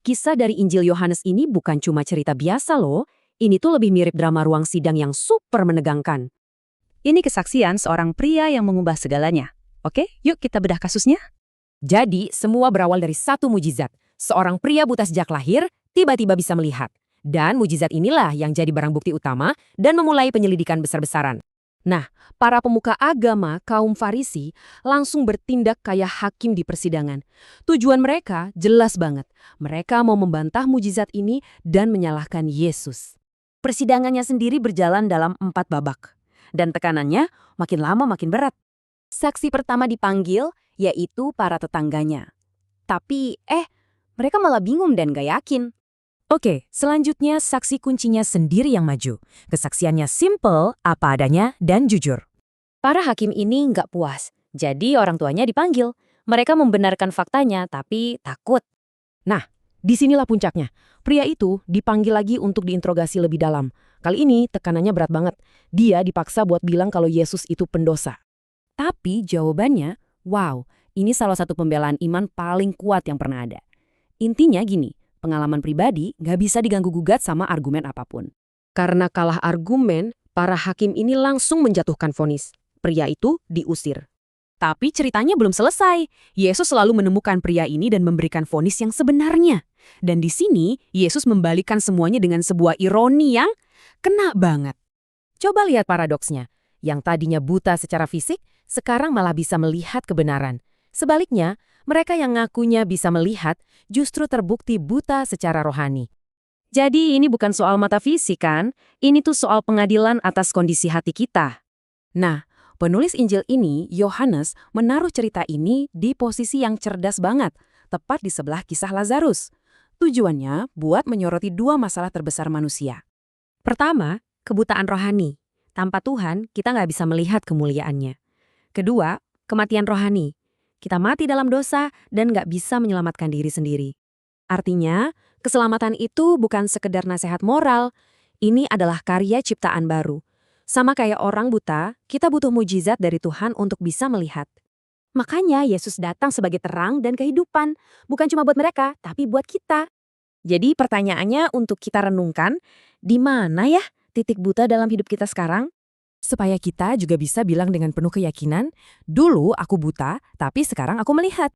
Kisah dari Injil Yohanes ini bukan cuma cerita biasa loh. Ini tuh lebih mirip drama ruang sidang yang super menegangkan. Ini kesaksian seorang pria yang mengubah segalanya. Oke, yuk kita bedah kasusnya. Jadi, semua berawal dari satu mujizat. Seorang pria buta sejak lahir, tiba-tiba bisa melihat. Dan mujizat inilah yang jadi barang bukti utama dan memulai penyelidikan besar-besaran. Nah, para pemuka agama, kaum Farisi, langsung bertindak kayak hakim di persidangan. Tujuan mereka jelas banget. Mereka mau membantah mujizat ini dan menyalahkan Yesus. Persidangannya sendiri berjalan dalam 4 babak. Dan tekanannya makin lama makin berat. Saksi pertama dipanggil, yaitu para tetangganya. Tapi, mereka malah bingung dan gak yakin. Oke, selanjutnya saksi kuncinya sendiri yang maju. Kesaksiannya simple, apa adanya, dan jujur. Para hakim ini nggak puas, jadi orang tuanya dipanggil. Mereka membenarkan faktanya, tapi takut. Nah, disinilah puncaknya. Pria itu dipanggil lagi untuk diinterogasi lebih dalam. Kali ini tekanannya berat banget. Dia dipaksa buat bilang kalau Yesus itu pendosa. Tapi jawabannya, wow, ini salah satu pembelaan iman paling kuat yang pernah ada. Intinya gini, pengalaman pribadi nggak bisa diganggu-gugat sama argumen apapun. Karena kalah argumen, para hakim ini langsung menjatuhkan vonis. Pria itu diusir. Tapi ceritanya belum selesai. Yesus selalu menemukan pria ini dan memberikan vonis yang sebenarnya. Dan di sini, Yesus membalikan semuanya dengan sebuah ironi yang kena banget. Coba lihat paradoksnya. Yang tadinya buta secara fisik, sekarang malah bisa melihat kebenaran. Sebaliknya, mereka yang ngakunya bisa melihat justru terbukti buta secara rohani. Jadi ini bukan soal mata fisik kan? Ini tuh soal pengadilan atas kondisi hati kita. Nah, penulis Injil ini, Yohanes, menaruh cerita ini di posisi yang cerdas banget, tepat di sebelah kisah Lazarus. Tujuannya buat menyoroti 2 masalah terbesar manusia. Pertama, kebutaan rohani. Tanpa Tuhan, kita nggak bisa melihat kemuliaannya. Kedua, kematian rohani. Kita mati dalam dosa dan nggak bisa menyelamatkan diri sendiri. Artinya, keselamatan itu bukan sekedar nasihat moral. Ini adalah karya ciptaan baru. Sama kayak orang buta, kita butuh mujizat dari Tuhan untuk bisa melihat. Makanya Yesus datang sebagai terang dan kehidupan. Bukan cuma buat mereka, tapi buat kita. Jadi pertanyaannya untuk kita renungkan, di mana ya titik buta dalam hidup kita sekarang? Supaya kita juga bisa bilang dengan penuh keyakinan, dulu aku buta, tapi sekarang aku melihat.